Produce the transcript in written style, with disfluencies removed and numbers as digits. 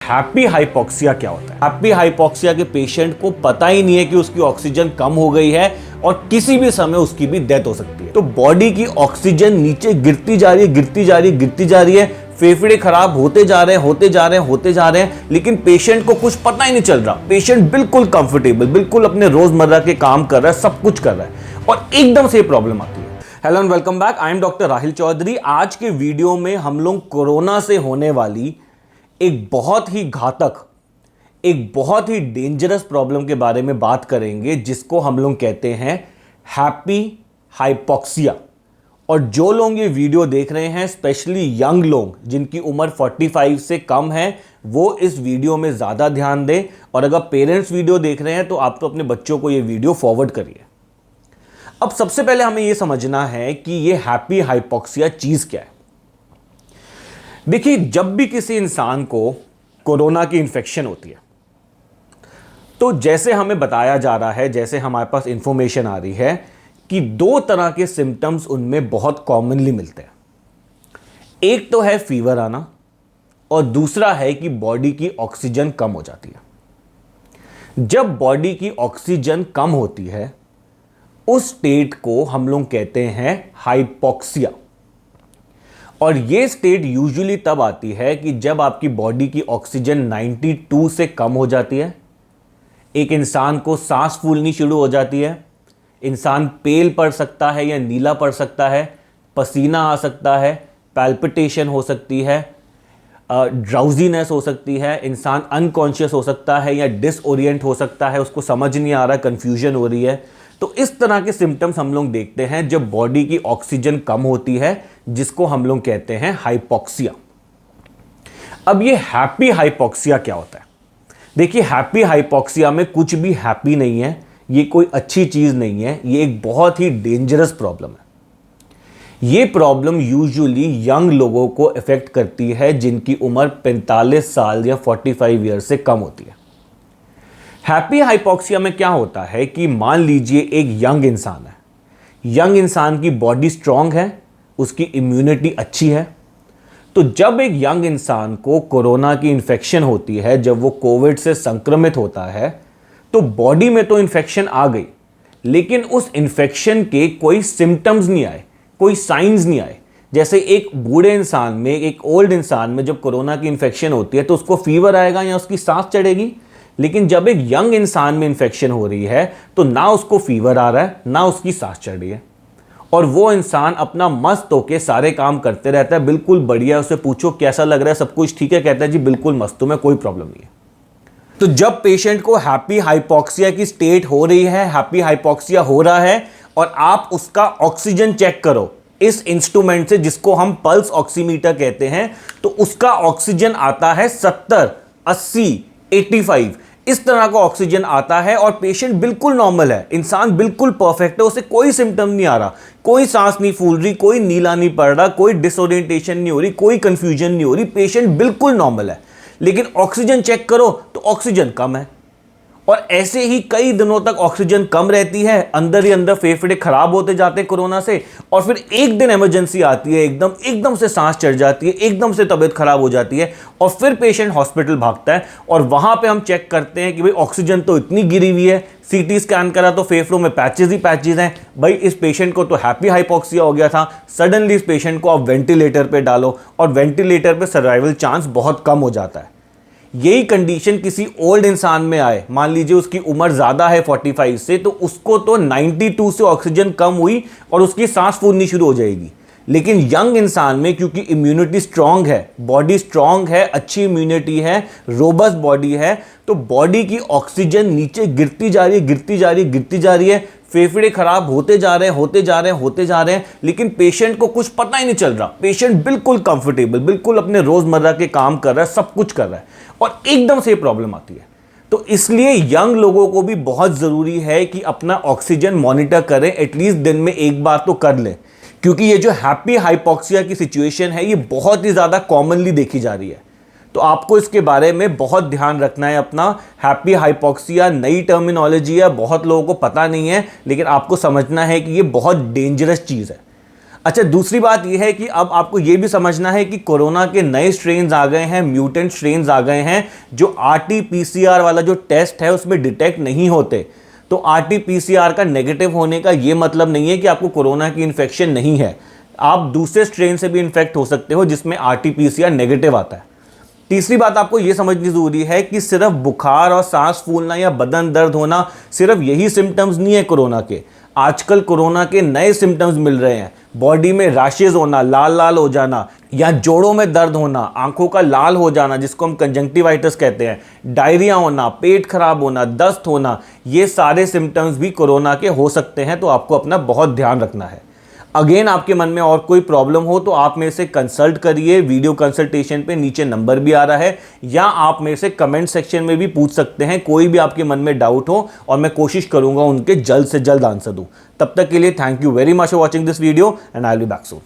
Happy hypoxia क्या होता है? हैप्पी हाइपोक्सिया के पेशेंट को पता ही नहीं है कि उसकी ऑक्सीजन कम हो गई है और किसी भी समय उसकी भी डेथ हो सकती है। तो बॉडी की ऑक्सीजन नीचे गिरती जा रही है, गिरती जा रही है, गिरती जा रही है, फेफड़े खराब होते जा रहे हैं, होते जा रहे हैं, होते जा रहे हैं, लेकिन पेशेंट को कुछ पता ही नहीं चल रहा। पेशेंट बिल्कुल कंफर्टेबल, बिल्कुल अपने रोजमर्रा के काम कर रहा है, सब कुछ कर रहा है और एकदम से प्रॉब्लम आती है। Hello and welcome back, I am doctor Rahil Chaudhary. आज के वीडियो में हम लोग कोरोना से होने वाली एक बहुत ही घातक, एक बहुत ही डेंजरस प्रॉब्लम के बारे में बात करेंगे, जिसको हम लोग कहते हैं हैप्पी हाइपोक्सिया। और जो लोग ये वीडियो देख रहे हैं, स्पेशली यंग लोग जिनकी उम्र 45 से कम है, वो इस वीडियो में ज़्यादा ध्यान दें। और अगर पेरेंट्स वीडियो देख रहे हैं तो आप तो अपने बच्चों को ये वीडियो फॉरवर्ड करिए। अब सबसे पहले हमें ये समझना है कि ये हैप्पी हाइपोक्सिया चीज़ क्या है। देखिए, जब भी किसी इंसान को कोरोना की इन्फेक्शन होती है तो जैसे हमें बताया जा रहा है, जैसे हमारे पास इंफॉर्मेशन आ रही है कि दो तरह के सिम्टम्स उनमें बहुत कॉमनली मिलते हैं। एक तो है फीवर आना और दूसरा है कि बॉडी की ऑक्सीजन कम हो जाती है। जब बॉडी की ऑक्सीजन कम होती है उस स्टेट को हम लोग कहते हैं हाइपोक्सिया। और ये स्टेट यूजुअली तब आती है कि जब आपकी बॉडी की ऑक्सीजन 92 से कम हो जाती है, एक इंसान को सांस फूलनी शुरू हो जाती है, इंसान पेल पड़ सकता है या नीला पड़ सकता है, पसीना आ सकता है, पैल्पिटेशन हो सकती है, ड्राउजीनेस हो सकती है, इंसान अनकॉन्शियस हो सकता है या डिसओरिएंट हो सकता है, उसको समझ नहीं आ रहा, कंफ्यूजन हो रही है। तो इस तरह के सिम्टम्स हम लोग देखते हैं जब बॉडी की ऑक्सीजन कम होती है, जिसको हम लोग कहते हैं हाइपोक्सिया। अब ये हैप्पी हाइपोक्सिया क्या होता है? देखिए, हैप्पी हाइपोक्सिया में कुछ भी हैप्पी नहीं है, ये कोई अच्छी चीज नहीं है, ये एक बहुत ही डेंजरस प्रॉब्लम है। ये प्रॉब्लम यूजुअली यंग लोगों को अफेक्ट करती है जिनकी उम्र 45 साल या 45 ईयर से कम होती है। हैप्पी हाइपोक्सिया में क्या होता है कि मान लीजिए एक यंग इंसान है, यंग इंसान की बॉडी स्ट्रांग है, उसकी इम्यूनिटी अच्छी है। तो जब एक यंग इंसान को कोरोना की इन्फेक्शन होती है, जब वो कोविड से संक्रमित होता है, तो बॉडी में तो इन्फेक्शन आ गई, लेकिन उस इन्फेक्शन के कोई सिम्टम्स नहीं आए, कोई साइंस नहीं आए। जैसे एक बूढ़े इंसान में, एक ओल्ड इंसान में जब कोरोना की इन्फेक्शन होती है तो उसको फीवर आएगा या उसकी सांस चढ़ेगी, लेकिन जब एक यंग इंसान में इन्फेक्शन हो रही है तो ना उसको फीवर आ रहा है, ना उसकी सांस चढ़ रही है, और वो इंसान अपना मस्त होके सारे काम करते रहता है, बिल्कुल बढ़िया। उसे पूछो कैसा लग रहा है, सब कुछ ठीक है, कहता है जी बिल्कुल मस्त हूं मैं, कोई प्रॉब्लम नहीं है। तो जब पेशेंट को हैप्पी हाइपोक्सिया की स्टेट हो रही है, हैप्पी हाइपोक्सिया हो रहा है, और आप उसका ऑक्सीजन चेक करो इस इंस्ट्रूमेंट से, जिसको हम पल्स ऑक्सीमीटर कहते हैं, तो उसका ऑक्सीजन आता है 70, 80, 85, इस तरह का ऑक्सीजन आता है और पेशेंट बिल्कुल नॉर्मल है, इंसान बिल्कुल परफेक्ट है, उसे कोई सिम्टम नहीं आ रहा, कोई सांस नहीं फूल रही, कोई नीला नहीं पड़ रहा, कोई डिसओरिएंटेशन नहीं हो रही, कोई कंफ्यूजन नहीं हो रही, पेशेंट बिल्कुल नॉर्मल है। लेकिन ऑक्सीजन चेक करो तो ऑक्सीजन कम है, और ऐसे ही कई दिनों तक ऑक्सीजन कम रहती है, अंदर ही अंदर फेफड़े खराब होते जाते हैं कोरोना से, और फिर एक दिन इमरजेंसी आती है, एकदम से सांस चढ़ जाती है, एकदम से तबीयत खराब हो जाती है, और फिर पेशेंट हॉस्पिटल भागता है, और वहां पे हम चेक करते हैं कि भाई ऑक्सीजन तो इतनी गिरी हुई है, सीटी स्कैन करा तो फेफड़ों में पैचेस ही पैचेस हैं, भाई इस पेशेंट को तो हैप्पी हाइपोक्सिया हो गया था। सडनली इस पेशेंट को आप वेंटिलेटर पे डालो और वेंटिलेटर पे सर्वाइवल चांस बहुत कम हो जाता है। यही कंडीशन किसी ओल्ड इंसान में आए, मान लीजिए उसकी उम्र ज्यादा है 45 से, तो उसको तो 92 से ऑक्सीजन कम हुई और उसकी सांस फूलनी शुरू हो जाएगी। लेकिन यंग इंसान में क्योंकि इम्यूनिटी स्ट्रांग है, बॉडी स्ट्रांग है, अच्छी इम्यूनिटी है, रोबस्ट बॉडी है, तो बॉडी की ऑक्सीजन नीचे गिरती जा रही है, गिरती जा रही है, गिरती जा रही है, फेफड़े खराब होते जा रहे हैं, होते जा रहे हैं, होते जा रहे हैं, लेकिन पेशेंट को कुछ पता ही नहीं चल रहा। पेशेंट बिल्कुल कंफर्टेबल, बिल्कुल अपने रोजमर्रा के काम कर रहा है, सब कुछ कर रहा है, और एकदम से प्रॉब्लम आती है। तो इसलिए यंग लोगों को भी बहुत जरूरी है कि अपना ऑक्सीजन मॉनिटर करें, एटलीस्ट दिन में एक बार तो कर लें, क्योंकि ये जो हैप्पी हाइपोक्सिया की सिचुएशन है ये बहुत ही ज्यादा कॉमनली देखी जा रही है। तो आपको इसके बारे में बहुत ध्यान रखना है अपना। हैप्पी हाइपोक्सिया नई टर्मिनोलॉजी है, बहुत लोगों को पता नहीं है, लेकिन आपको समझना है कि ये बहुत डेंजरस चीज है। अच्छा, दूसरी बात यह है कि अब आपको यह भी समझना है कि कोरोना के नए स्ट्रेन्स आ गए हैं, म्यूटेंट स्ट्रेन्स आ गए हैं जो RT-PCR वाला जो टेस्ट है उसमें डिटेक्ट नहीं होते। तो RT-PCR का नेगेटिव होने का यह मतलब नहीं है कि आपको कोरोना की इन्फेक्शन नहीं है। आप दूसरे स्ट्रेन से भी इन्फेक्ट हो सकते हो जिसमें RT-PCR नेगेटिव आता है। तीसरी बात आपको यह समझनी जरूरी है कि सिर्फ बुखार और सांस फूलना या बदन दर्द होना सिर्फ यही सिम्टम्स नहीं है कोरोना के। आजकल कोरोना के नए सिम्टम्स मिल रहे हैं। बॉडी में रैशेज होना, लाल लाल हो जाना, या जोड़ों में दर्द होना, आंखों का लाल हो जाना जिसको हम कंजंक्टिवाइटिस कहते हैं, डायरिया होना, पेट खराब होना, दस्त होना, ये सारे सिम्टम्स भी कोरोना के हो सकते हैं। तो आपको अपना बहुत ध्यान रखना है। अगेन, आपके मन में और कोई प्रॉब्लम हो तो आप मेरे से कंसल्ट करिए। वीडियो कंसल्टेशन पे नीचे नंबर भी आ रहा है, या आप मेरे से कमेंट सेक्शन में भी पूछ सकते हैं। कोई भी आपके मन में डाउट हो और मैं कोशिश करूंगा उनके जल्द से जल्द आंसर दूं। तब तक के लिए thank you very much for watching this video and I will be back soon.